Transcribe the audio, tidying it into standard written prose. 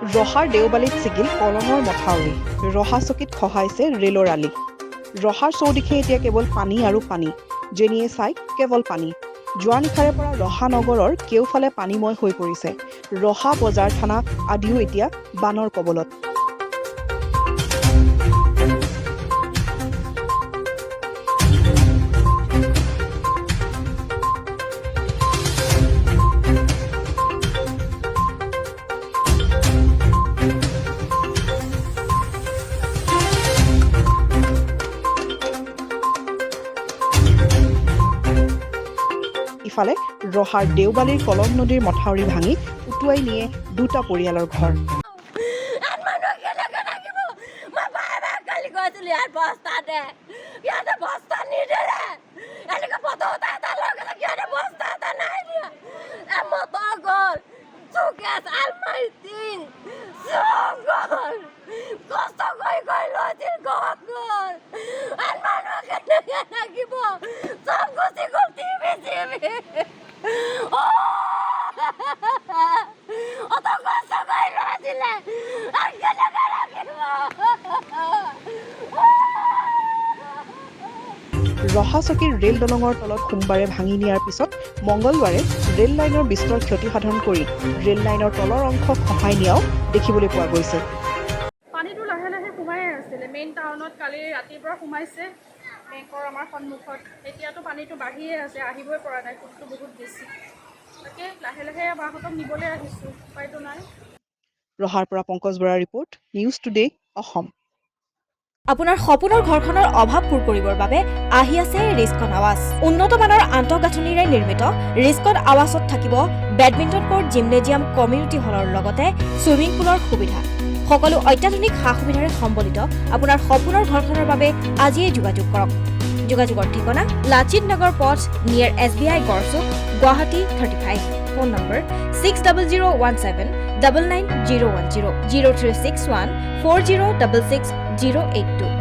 ৰহাৰ দেওবালিত ছিগিল কলঙৰ মথাউৰি ৰহা চকীত খহাইছে ৰেলৰ আলি ৰহাৰ চৌদিশে এতিয়া কেৱল পানী আৰু পানী যেনিয়ে চাই কেৱল পানী যোৱা নিশাৰে পৰা ৰহা নগৰৰ কেওফালে পানীময় হৈ পৰিছে ৰহা বজাৰ থানা আদিও এতিয়া বানৰ কবলত ইফালে ৰহাৰ দেওবালিৰ কলম নদীৰ মথাউৰি ভাঙি উটুৱাই নিয়ে দুটা পৰিয়ালৰ ঘৰ ৰহা চকীৰ ৰেল দলঙৰ তলত সোমবাৰে ভাঙি নিয়াৰ পিছত মঙলবাৰে ৰেল লাইনৰ বিস্তৰ ক্ষতিসাধন কৰি ৰেল লাইনৰ তলৰ অংশ খহাই নিয়াও দেখিবলৈ পোৱা গৈছে পানীটো লাহে লাহে সোমাই আছিলে মেইন টাউনত কালি ৰাতিপুৱা সোমাইছে বেংকৰ আমাৰ সন্মুখত এতিয়াতো পানীটো বাঢ়িয়ে আছে আহিবই পৰা নাই ফুটটো বহুত বেছি তাকে লাহে লাহে বাহঁতক নিবলৈ আহিছোঁ উপায়তো নাই ৰহাৰ পৰা পংকজ বৰাৰ ৰিপৰ্ট নিউজ টুডে অসম আপোনাৰ সপোনৰ ঘৰখনৰ অভাৱ পূৰ কৰিবৰ বাবে আহি আছে ৰিস্কন আৱাজ উন্নত মানৰ আন্তঃগাঁথনিৰে নিৰ্মিত ৰিস্কন আৱাজত থাকিব বেডমিণ্টন কোৰ্ট জিমনেজিয়াম কমিউনিটি হলৰ লগতে ছুইমিং পুলৰ সুবিধা সকলো অত্যাধুনিক সা-সুবিধাৰে সম্বলিত আপোনাৰ সপোনৰ ঘৰখনৰ বাবে আজিয়ে যোগাযোগ কৰক যোগাযোগৰ ঠিকনা লাচিত নগৰ পথ নিয়াৰ SBI Garchuk Guwahati 35 phone number 6001799010 036140666082